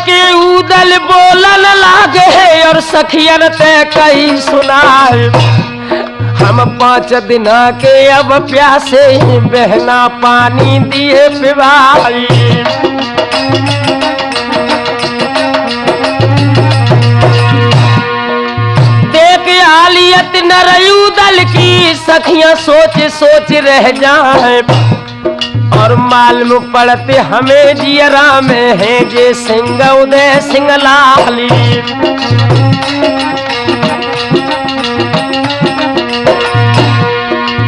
के उदल बोलन लागे और सखियन ते कही सुनाए, हम 5 दिन के अब प्यासे बहना पानी दिए पिवाई। देख आलियत नरयुदल की सखियां सोच सोच रह जाए, और मालूम पड़ते हमें जियरा में है जे सिंह उदय सिंह लाली।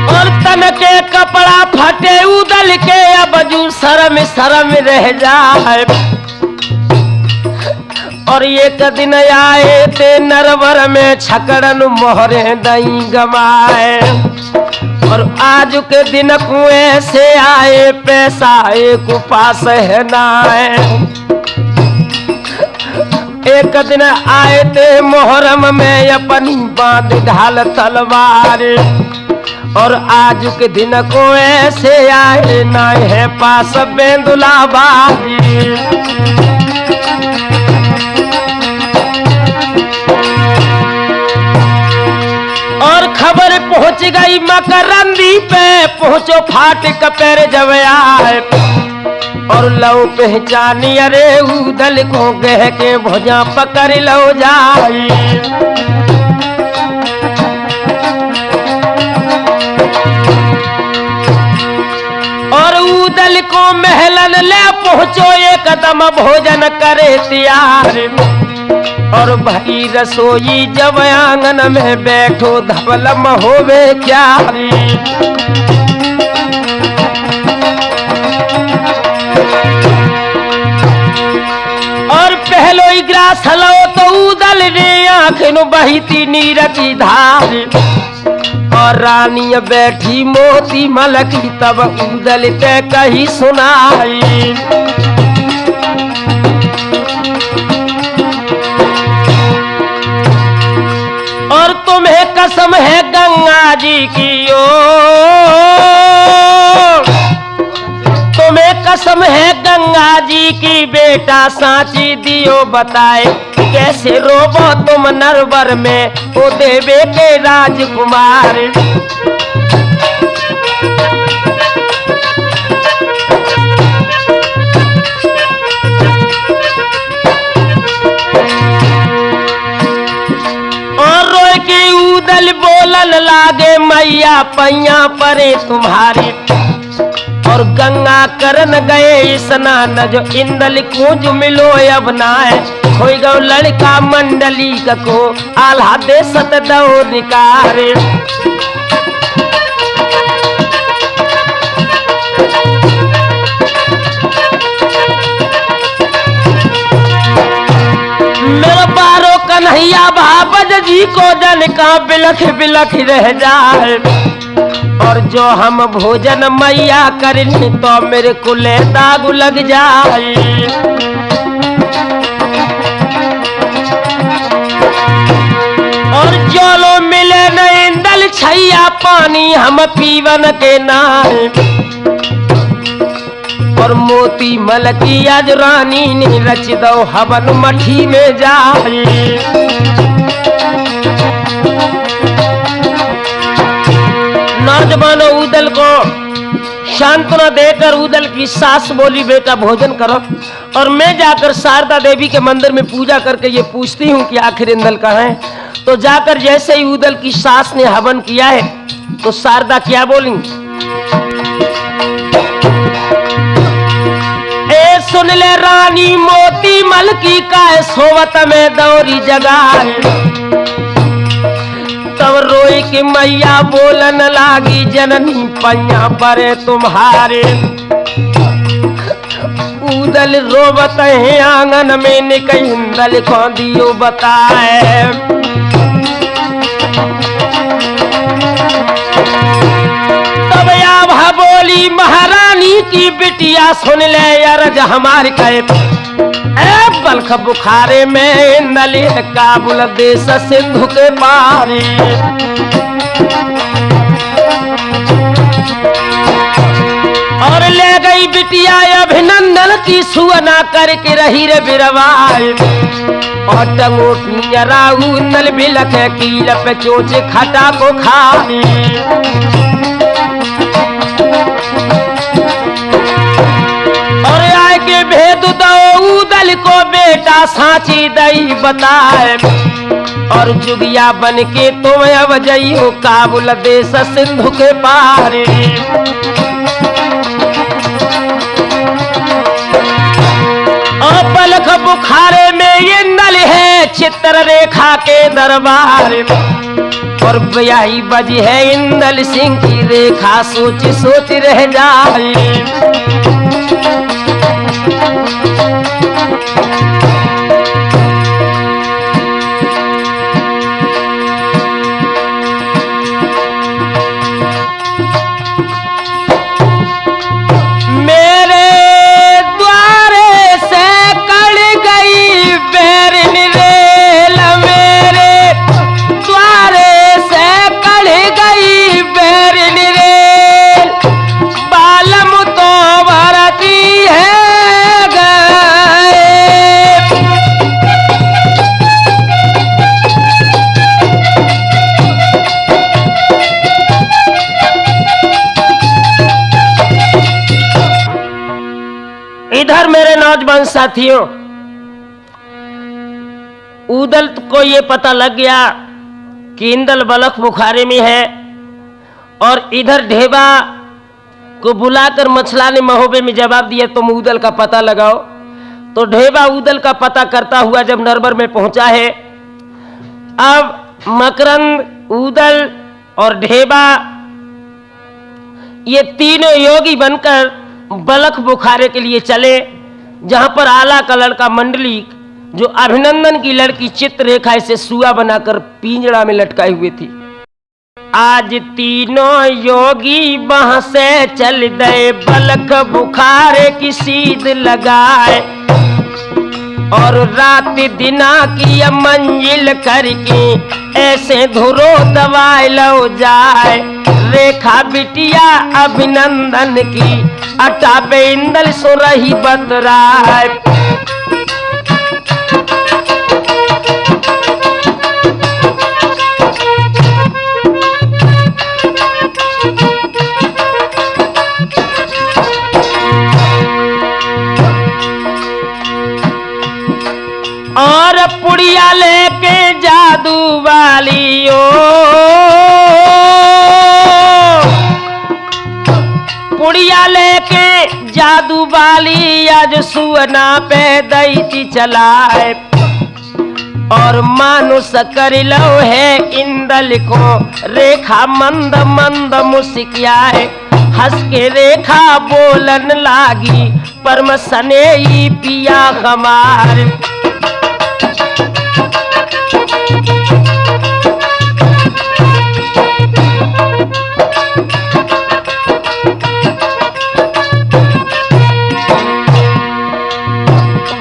और तन के कपड़ा फटे उदल के अब जू शर्म शर्म रह जाए, और एक दिन आए ते नरवर में छकड़न मोहरे दई गमाए, और आज के दिन कुएं से आए पैसा एक पास है नाए। एक दिन आए थे मोहर्रम में अपनी बांध ढाल तलवार, और आज के दिन कुएं से आए ना है पास बेंदुला बाजी। और खबर पहुंच गई मकरंदी पे, पहुंचो फाटक पैर जब आए, और लो पहचानी अरे उदल को कह के भुजा पकड़ लो जाई। और उदल को महलन ले पहुंचो एकदम भोजन करे तैयार, और भाई रसोई जब आंगन में बैठो धवलम होवे क्या। और पहलो ग्रास लो तो उदल ने आंखन बहिती नीर की धार, और रानी बैठी मोती मलकी तब उदल ते कही सुनाई। और तुम्हें कसम है गंगा जी की ओ, तुम्हें कसम है गंगा जी की बेटा सांची दियो बताए, कैसे रोबो तुम नरवर में ओ देवे के राजकुमार। उदल बोलन लागे मैया पैया परे तुम्हारी, और गंगा करन गए स्नान जो इंदल कुंज मिलो अब नाए। खोई गौ लड़का मंडली को आल्हा दे सत दो निकारे। मेरा बारो कन्हैया भाबज जी को जन का बिलख बिलख रह जाए, और जो हम भोजन मैया करनी तो मेरे कुले दाग लग जाए। और जोलो मिले न इंदल छैया पानी हम पीवन के नाए, और मोती मलकी आज रानी ने रच दो हवन मठी में जाए। नौजवानों उदल को सांत्वना देकर उदल की सास बोली बेटा भोजन करो, और मैं जाकर शारदा देवी के मंदिर में पूजा करके ये पूछती हूँ कि आखिर इंदल कहाँ है। तो जाकर जैसे ही उदल की सास ने हवन किया है तो शारदा क्या बोली, सुन ले रानी मोती मलकी का सोवत में दौरी जगाए। तब रोई कि मैया बोलन लागी जननी पैया परे तुम्हारे। उदल रोवत है आंगन में निकंदल को दियो बताए। तब या बोली महारानी की बिटिया सुन ले अरज हमारे कहे, बल्ख बुखारे में नली काबुल देश सिंधु के पारे। और ले गई बिटिया अभिनंदन की सुअना करके रही रे बिरवाए और टंगोटिया राऊ नल बिलख कील पे चोचे खटा को खाने और आए के भेद दो उदल को बेटा साची दई बताए और जुगिया बन के तुम अब जइयो काबुल देश सिंधु के पारे और पलक बुखारे में ये नल है चित्र रेखा के दरबार और ब्याही बजी है इंदल सिंह की रेखा सोच सोच रह जाए इधर मेरे नौजवान साथियों उदल को ये पता लग गया कि इंदल बलख बुखारे में है और इधर ढेबा को बुलाकर मछला ने महोबे में जवाब दिया तुम उदल का पता लगाओ। तो ढेबा उदल का पता करता हुआ जब नरबर में पहुंचा है, अब मकरंद उदल और ढेबा ये तीनों योगी बनकर बलख बुखारे के लिए चले, जहां पर आला का लड़का मंडली जो अभिनंदन की लड़की चित्ररेखा से सुआ बनाकर पिंजड़ा में लटकाई हुई थी। आज तीनों योगी वहां से चल गए बलख बुखारे की सीध लगाए और रात दिना की मंजिल करके ऐसे धुरो दवाई लो जाए। रेखा बिटिया अभिनंदन की अटापे इंदल सो रही बतराए। और पुड़िया लेके जादू वाली पुड़िया लेके जादू वाली आज सुअना पे दैती चलाए और मानुष कर लो है इंदल को। रेखा मंद मंद मुस्कियाए हंस के रेखा बोलन लागी परम सने ही पिया हमार।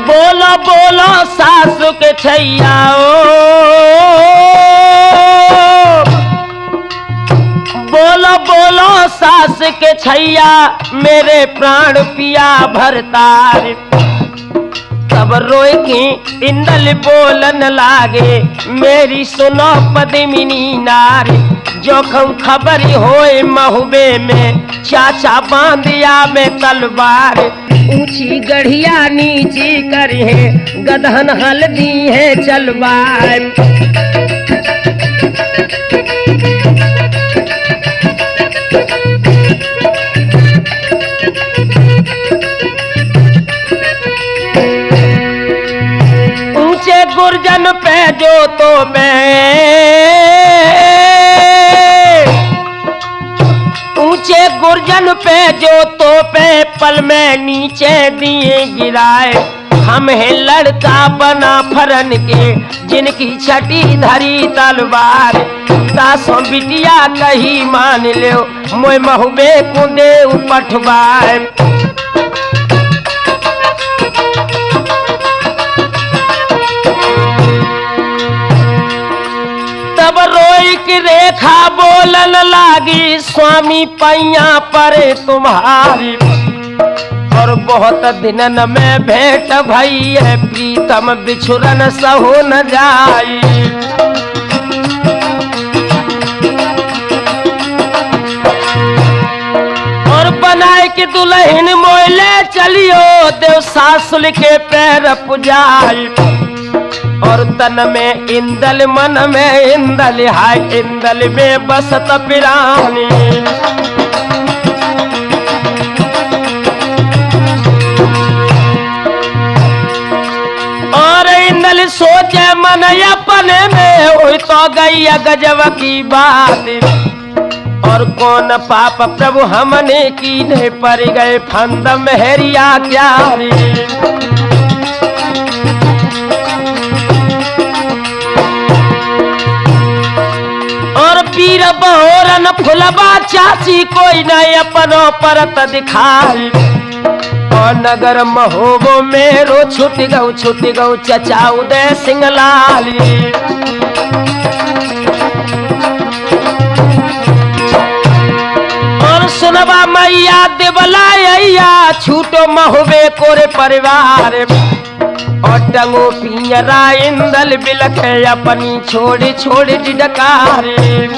बोलो बोलो सासु के छैया बोलो बोलो सास के छैया मेरे प्राण पिया भरतार। तब रोए की इंदल बोलन लागे मेरी सुनो पद्मिनी नारी। जोखम खबर होए महुबे में चाचा बांधिया में तलवार। ऊंची गढ़िया नीची कर है गदहन हल्दी है चलवार। ऊंचे गुर्जन पे जो तो ऊंचे गुर्जन पे जो तो पे पल में नीचे दिए गिराए। हम है लड़का बना फरन के जिनकी छठी धरी तलवार। दासों बिटिया कही मान लो मोय महुबे को दे पठवाए। तब रोई की रेखा बोलन लागी स्वामी पैया परे तुम्हारी। और बहुत दिनन में भेंट भई है, प्रीतम बिछुरन सहो न जाई। और बनाए कि दुल्हन मोइले चलियो, देव सासुल के पैर पुजाई। और तन में इंदल मन में इंदल, हाय इंदल में बसत पिरानी। और इंदल सोचे मन अपने में, हुई तो गई गजब की बात। और कौन पाप प्रभु हमने की, नहीं पर गए फंद मेहरिया क्या रे। पीर बहोरन फुलबा चाची, कोई नहीं अपनो परत दिखाई। और नगर महोबो मेरो छुट गौ चचा उदय सिंह लाली। और सुनबा मैया देवलाया, छूटो महोबे कोरे परिवार। और टंगो पिंजरा इंदल बिलखे, अपनी छोड़ छोड़ डिडकारे।